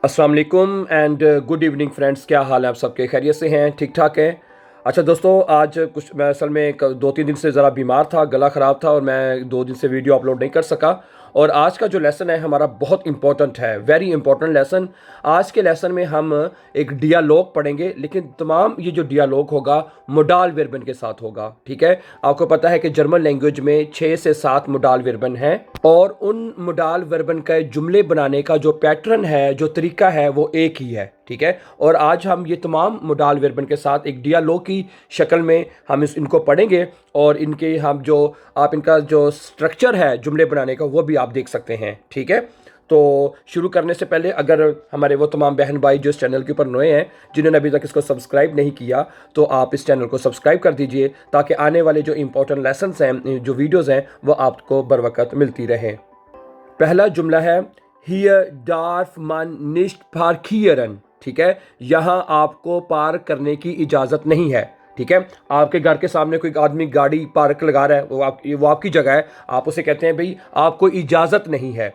अस्सलाम वालेकुम and good evening friends. क्या हाल है आप सबके? खैरियत से हैं? ठीक ठाक हैं? अच्छा दोस्तों, आज कुछ मैं असल में 2-3 दिन से ज़रा बीमार था, गला ख़राब था और मैं 2 दिन से वीडियो अपलोड नहीं कर सका। और आज का जो लेसन है हमारा बहुत इंपॉर्टेंट है, वेरी इंपॉर्टेंट लेसन। आज के लेसन में हम एक डियालॉग पढ़ेंगे, लेकिन तमाम ये जो डियालॉग होगा मोडाल वर्बन के साथ होगा। ठीक है, आपको पता है कि जर्मन लैंग्वेज में 6 से 7 मोडाल वर्बन हैं और उन मोडाल वर्बन का जुमले बनाने का जो पैटर्न है, जो तरीका है, वो एक ही है। ठीक है, और आज हम ये तमाम मोडाल वर्बन के साथ एक डियालॉग की शक्ल में हम इनको पढ़ेंगे और इनके हम जो आप इनका जो स्ट्रक्चर है जुमले बनाने का वो भी आप देख सकते हैं। ठीक है, तो शुरू करने से पहले अगर हमारे वो तमाम बहन भाई जो इस चैनल के ऊपर नए हैं, जिन्होंने अभी तक इसको सब्सक्राइब नहीं किया, तो आप इस चैनल को सब्सक्राइब कर दीजिए ताकि आने वाले जो इंपॉर्टेंट लेसन्स हैं, जो वीडियोज़ हैं, वो आपको बर वक्त मिलती रहें। पहला जुमला है हियर डार्फ मन निश्ट पार्कियरन। ठीक है, यहाँ आपको पार्क करने की इजाज़त नहीं है। ठीक है, आपके घर के सामने कोई आदमी गाड़ी पार्क लगा रहा है, वो आपकी जगह है, आप उसे कहते हैं भाई आपको इजाज़त नहीं है।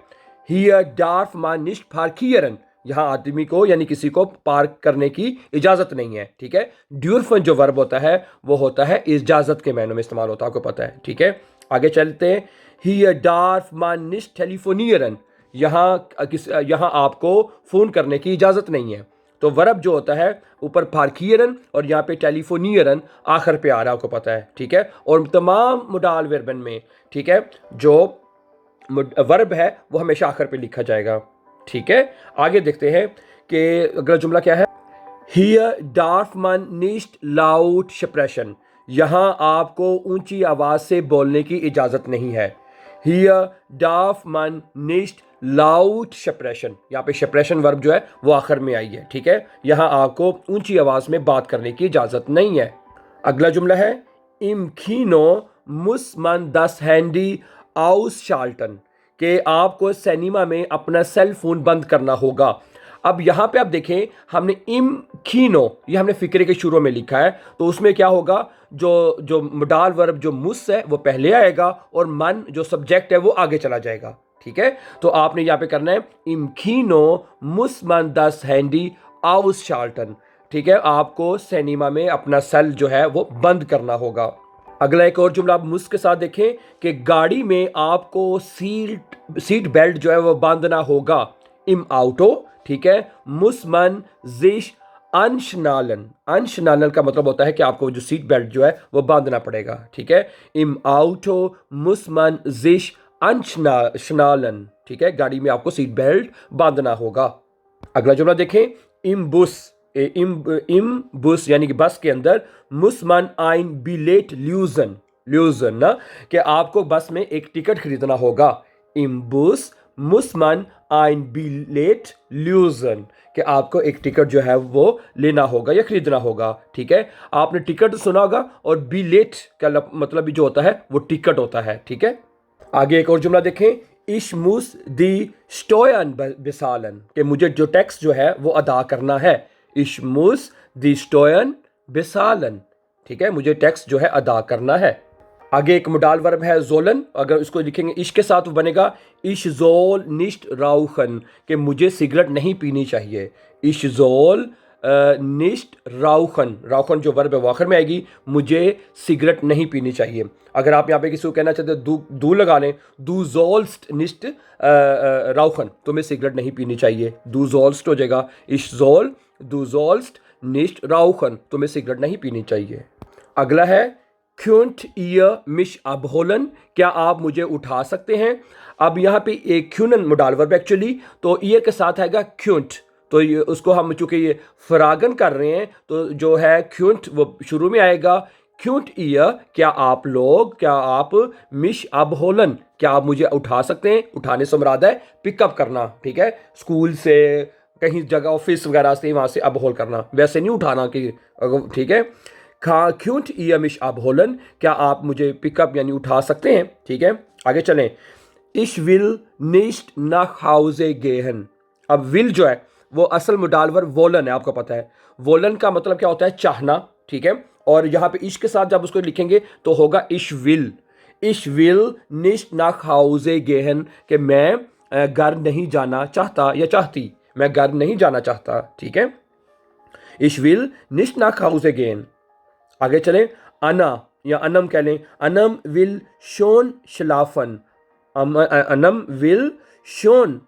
हियर डार्फ मन निश्ट पार्कियरन, यहाँ आदमी को यानी किसी को पार्क करने की इजाज़त नहीं है। ठीक है, ड्यूरफन जो वर्ब होता है वो होता है इजाज़त के मायनों में इस्तेमाल होता है, आपको पता है। ठीक है, आगे चलते हैं। हियर डार्फ मन निश्ट टेलीफोनियरन, यहाँ आपको फ़ोन करने की इजाज़त नहीं है। तो वर्ब जो होता है ऊपर पार्कियरन और यहाँ पे टेलीफोनियरन आखिर पे आ रहा है, आपको पता है। ठीक है, और तमाम मोडाल वर्बन में, ठीक है, जो वर्ब है वो हमेशा आखिर पे लिखा जाएगा। ठीक है, आगे देखते हैं कि अगला जुमला क्या है। हियर डार्फ मन निश्ट लाउड स्प्रेशन, यहाँ आपको ऊंची आवाज़ से बोलने की इजाज़त नहीं है। हियर डार्फ मन निश्ट लाउड स्प्रेशन, यहाँ पे स्प्रेशन वर्ब जो है वो आखिर में आई है। ठीक है, यहाँ आपको ऊंची आवाज़ में बात करने की इजाज़त नहीं है। अगला जुमला है इम खीनो मुस मन दस हैंडी आउस शाल्टन, कि आपको सिनेमा में अपना सेल फोन बंद करना होगा। अब यहाँ पे आप देखें, हमने इम खीनो ये हमने फिक्रे के शुरू में लिखा है, तो उसमें क्या होगा, जो मोडाल वर्ब जो मुस है वो पहले आएगा और मन जो सब्जेक्ट है वो आगे चला जाएगा। ठीक है, तो आपने यहाँ पे करना है इम खीनो मुस मन दस हैंडी आउस शाल्टन। ठीक है, आपको सिनेमा में अपना सेल जो है वो बंद करना होगा। अगला एक और जुमला आप मुस के साथ देखें कि गाड़ी में आपको सीट बेल्ट जो है वो बांधना होगा। इम आउटो, ठीक है, मुसमन जिश अंशनालन, अंशनालन का मतलब होता है कि आपको जो सीट बेल्ट जो है वो बांधना पड़ेगा। ठीक है, इम आउटो मुसमन जिश अंशनालन, ठीक है, गाड़ी में आपको सीट बेल्ट बांधना होगा। अगला जुमला देखें, इम बुस, इम बुस यानी कि बस के अंदर मुसमन आइन बिलेट ल्यूजन, ल्यूजन ना, कि आपको बस में एक टिकट खरीदना होगा। इम बुस मुसमन आइन बिलेट ल्यूजन, कि आपको एक टिकट जो है वो लेना होगा या खरीदना होगा। ठीक है, आपने टिकट सुना होगा और बिलेट का मतलब भी जो होता है वो टिकट होता है। ठीक है, आगे एक और जुमला देखें, इशमुस दी स्टोयन बेसालन, कि मुझे जो टैक्स जो है वो अदा करना है। इशमुस दी स्टोयन बेसालन, ठीक है, मुझे टैक्स जो है अदा करना है। आगे एक मोडाल वर्ब है जोलन, अगर इसको लिखेंगे इश के साथ बनेगा इश जोल निश्ट राउखन, कि मुझे सिगरेट नहीं पीनी चाहिए। इश जोल निश्ट राउखन, राउखन जो वर्ब है वो आखिर में आएगी, मुझे सिगरेट नहीं पीनी चाहिए। अगर आप यहाँ पे किसी को कहना चाहते हो दू लगा लें, दू जोल्स्ट निश्ट राउखन, तुम्हें सिगरेट नहीं पीनी चाहिए, दू जोल्स्ट हो जाएगा। इश जोल दू जोल्स्ट निश्ट राउखन, तुम्हें सिगरेट नहीं पीनी चाहिए। अगला है क्यूंट ईयर मिश अबहोलन, क्या आप मुझे उठा सकते हैं। अब यहाँ पे एक क्यूनन मोडाल वर्ब एक्चुअली, तो ईयर के साथ आएगा क्यूंट, तो ये उसको हम चूंकि ये फरागन कर रहे हैं तो जो है क्यूंट वो शुरू में आएगा। क्यूंट ईयर, क्या आप मिश अबहोलन, क्या आप मुझे उठा सकते हैं। उठाने से मुराद है पिकअप करना। ठीक है, स्कूल से कहीं जगह ऑफिस वगैरह से वहाँ से अबहोल करना, वैसे नहीं उठाना कि, ठीक है। क्यूंट ईयर मिश अबहोलन, क्या आप मुझे पिकअप यानी उठा सकते हैं। ठीक है, आगे चलें। इश विल निश्ट nach हाउसे गेहन, अब विल जो है वो असल मोडाल वर्ब वोलन है, आपको पता है। वोलन का मतलब क्या होता है, चाहना। ठीक है, और यहाँ पे इश के साथ जब उसको लिखेंगे तो होगा इश विल निश्ट nach हाउसे गेहन, कि मैं घर नहीं जाना चाहता या चाहती, मैं घर नहीं जाना चाहता, ठीक है। Ich will nicht nach Hause gehen। आगे चले, अना या अनम कह लें, अनम विल शोन शलाफन, अनम विल शोन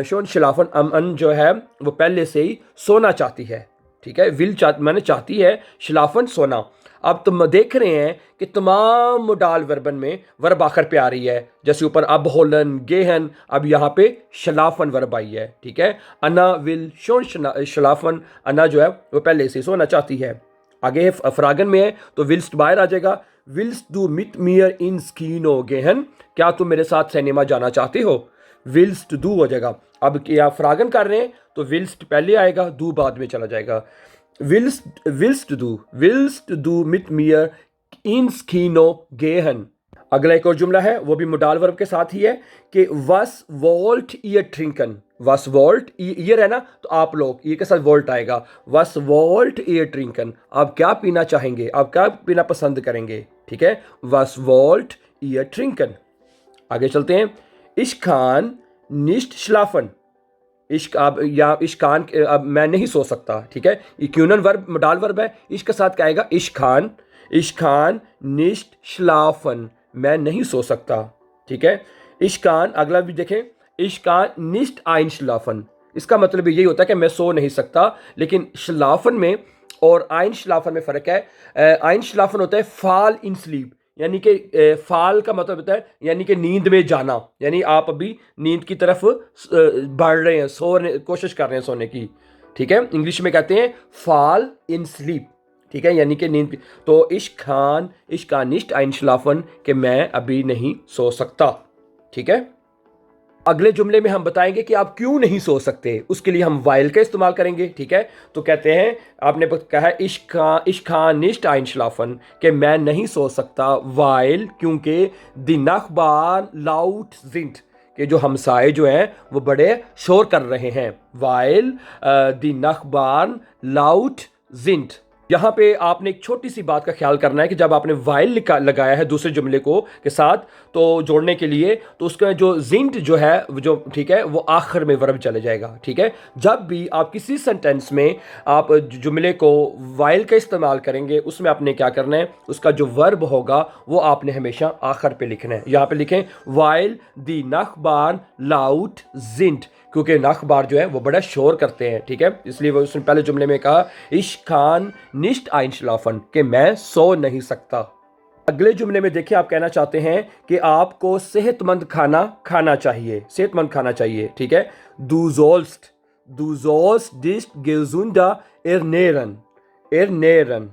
शोन शलाफन, अमन जो है वो पहले से ही सोना चाहती है, ठीक है। विल मैंने चाहती है, शलाफन सोना। अब तुम देख रहे हैं कि तमाम मोडाल वर्बन में वर्ब आखिर पे आ रही है, जैसे ऊपर अब होलन गेहन, अब यहाँ पे शलाफन वर्ब आई है, ठीक है। अना विल शोन शलाफन, अना जो है वो पहले से सोना चाहती है। आगे फ्रागन में है तो विल्स्ट बाहर आ जाएगा, विल्स्ट डू मिट मियर इन स्कीनो गेहन, क्या तुम मेरे साथ सिनेमा जाना चाहते हो, विल्स्ट डू हो जाएगा। अब क्या फ्रागन कर रहे हैं तो विल्स्ट पहले आएगा, डू बाद में चला जाएगा। विल्स्ट डू मिट मियर इन स्कीनो गेहन। अगला एक और जुमला है, वो भी मोडाल वर्ब के साथ ही है कि वस वोल्ट ईयर ट्रिंकन, वस वोल्ट ईयर है ना, तो आप लोग ये के साथ वोल्ट आएगा, वस वोल्ट ईयर ट्रिंकन, आप क्या पीना चाहेंगे, आप क्या पीना पसंद करेंगे, ठीक है। वस वोल्ट ईयर ट्रिंकन। आगे चलते हैं, इश्कान निश्ट श्लाफन, इश्क अब या इश्कान अब मैं नहीं सो सकता, ठीक है। क्यूनन वर्ब मोडाल वर्ब है, इसके साथ क्या आएगा, इश्कान, इश्कान निश्ट श्लाफन, मैं नहीं सो सकता, ठीक है। इश्कान अगला भी देखें, इश्कान निश्ट आइन श्लाफन, इसका मतलब यही होता है कि मैं सो नहीं सकता, लेकिन श्लाफन में और आइन श्लाफन में फ़र्क है। आइन श्लाफन होता है फाल इन स्लीप, यानी कि फाल का मतलब होता है यानी कि नींद में जाना, यानी आप अभी नींद की तरफ बढ़ रहे हैं, कोशिश कर रहे हैं सोने की, ठीक है। इंग्लिश में कहते हैं फाल इन स्लीप, ठीक है, यानी कि नींद। तो इश्कान निश्ट आइन श्लाफन, कि मैं अभी नहीं सो सकता, ठीक है। अगले जुमले में हम बताएंगे कि आप क्यों नहीं सो सकते, उसके लिए हम वाइल का इस्तेमाल करेंगे, ठीक है। तो कहते हैं, आपने कहा है इश्कान निश्ट आइन श्लाफन, कि मैं नहीं सो सकता, वाइल क्योंकि द नखबान लाउट जिंट, कि जो हमसाए जो हैं वो बड़े शोर कर रहे हैं, वाइल द नखबान लाउट जिंट। यहाँ पे आपने एक छोटी सी बात का ख्याल करना है कि जब आपने वाइल लगाया है दूसरे जुमले को के साथ तो जोड़ने के लिए, तो उसका जो जिंट जो है जो, ठीक है, वो आखिर में वर्ब चले जाएगा, ठीक है। जब भी आप किसी सेंटेंस में आप जुमले को वाइल का इस्तेमाल करेंगे, उसमें आपने क्या करना है, उसका जो वर्ब होगा वो आपने हमेशा आखिर पे लिखना है। यहाँ पे लिखें वाइल दी नखबान लाउट जिंट, क्योंकि नखबार जो है वो बड़ा शोर करते हैं, ठीक है, इसलिए वो उसने पहले जुमले में कहा इश्कान निश्ट आइन श्लाफन, कि मैं सो नहीं सकता। अगले जुमले में देखिए, आप कहना चाहते हैं कि आपको सेहतमंद खाना खाना चाहिए, सेहतमंद खाना चाहिए, ठीक है। दू सोल्स्ट डिस्ट गेजुंडा एरनेरन, एरनेरन,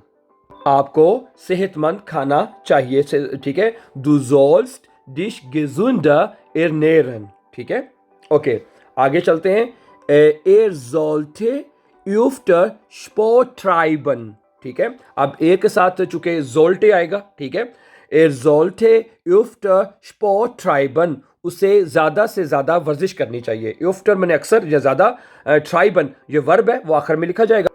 आपको सेहतमंद खाना चाहिए, ठीक है। दू सोल्स्ट डिश गेजुंडा एरनेरन, ठीक है, ओके। आगे चलते हैं, एर जोल्टे यूफ्टर स्पोर्ट ट्राइबन, ठीक है। अब ए के साथ चूंकि जोल्टे आएगा, ठीक है, एर जोल्टे यूफ्टर स्पोर्ट ट्राइबन, उसे ज़्यादा से ज़्यादा वर्जिश करनी चाहिए। यूफ्टर मैंने अक्सर या ज़्यादा, ट्राइबन ये वर्ब है वो आखिर में लिखा जाएगा।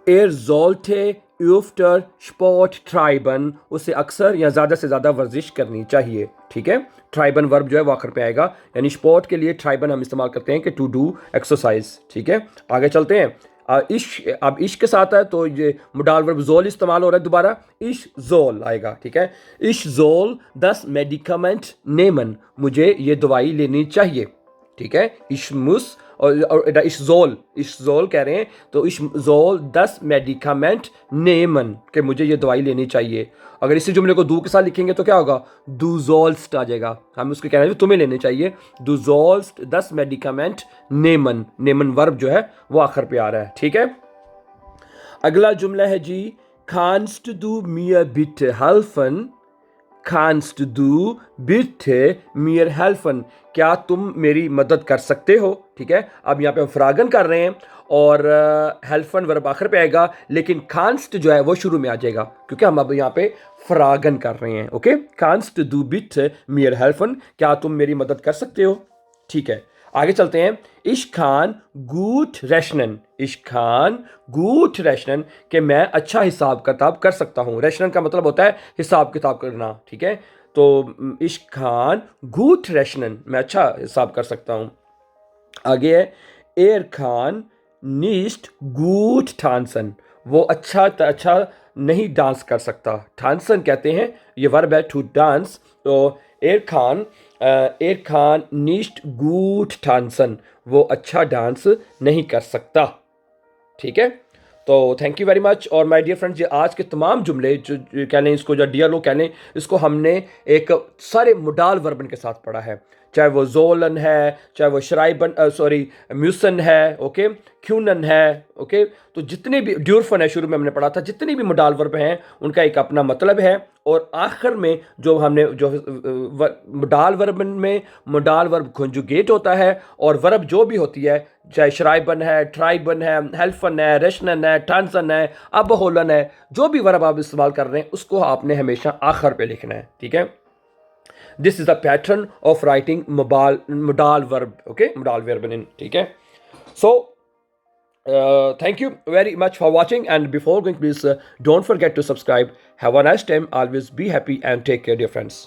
एर जोल्टे यूफ्टर स्पोर्ट ट्राइबन, उसे अक्सर या ज़्यादा से ज़्यादा वर्जिश करनी चाहिए, ठीक है। ट्राइबन वर्ब जो है वो आखिर पे आएगा, यानी स्पोर्ट के लिए ट्राइबन हम इस्तेमाल करते हैं कि टू डू एक्सरसाइज, ठीक है। आगे चलते हैं, अब इश्क के साथ है तो ये मोडाल वर्ब जोल इस्तेमाल हो रहा है दोबारा, इश जोल आएगा, ठीक है। इश जोल 10 मेडिकामेंट नेमन, मुझे ये दवाई लेनी चाहिए, ठीक है। इशमुस और इशजोल कह रहे हैं तो इशजोल 10 मेडिकामेंट नेमन, के मुझे ये दवाई लेनी चाहिए। अगर इसी जुमले को दू के साथ लिखेंगे तो क्या होगा, दूजोल्स्ट आ जाएगा, हम उसके कहना है तुम्हें लेने चाहिए, दूजोल्स्ट 10 मेडिकामेंट नेमन, नेमन वर्ब जो है वो आखिर पे आ रहा है, ठीक है। अगला जुमला है जी, kannst du mir bitte helfen, kannst du bitte mir helfen, क्या तुम मेरी मदद कर सकते हो, ठीक है। अब यहाँ पे हम फ्रागन कर रहे हैं और हेल्फन वर्ब आखिर पे आएगा, लेकिन कांस्ट जो है वो शुरू में आ जाएगा क्योंकि हम अब यहाँ पे फ्रागन कर रहे हैं, ओके। कांस्ट डू बिट मियर हेल्फन, क्या तुम मेरी मदद कर सकते हो, ठीक है। आगे चलते हैं, इश्खान गूट रैशनन, इश्खान गूट रैशनन, कि मैं अच्छा हिसाब किताब कर सकता हूँ। रैशनन का मतलब होता है हिसाब किताब करना, ठीक है। तो इश्खान गूट रैशनन, मैं अच्छा हिसाब कर सकता हूँ। आगे है, er kann nicht gut tanzen, वो अच्छा नहीं डांस कर सकता। tanzen कहते हैं, ये वर्ब है टू डांस। तो er kann nicht gut tanzen, वो अच्छा डांस नहीं कर सकता। ठीक है, तो थैंक यू वेरी मच। और माय डियर फ्रेंड्स, ये आज के तमाम जुमले जो कह लें, इसको जो डियर लोग कह लें, इसको हमने एक सारे मुडाल वर्बन के साथ पढ़ा है, चाहे वो जोलन है, चाहे वो शराइबन म्यूसन है, ओके, क्यूनन है, ओके। तो जितने भी ड्यूरफन है, शुरू में हमने पढ़ा था, जितने भी मुडाल वर्ब हैं उनका एक अपना मतलब है। और आखिर में जो हमने जो मुडाल वर्ब में मुडाल वर्ब कंजुगेट होता है, और वर्ब जो भी होती है, चाहे शराइबन है, ट्राइबन है, हेल्फन है, रेशनन है, टांसन है, अबहोलन है, जो भी वर्ब आप इस्तेमाल कर रहे हैं उसको आपने हमेशा आखिर पे लिखना है। ठीक है, this is the pattern of writing modal verb, okay, modal वर्बन। ठीक है, सो thank you very much for watching, and before going, please don't forget to subscribe. Have a nice time, always be happy and take care, dear friends.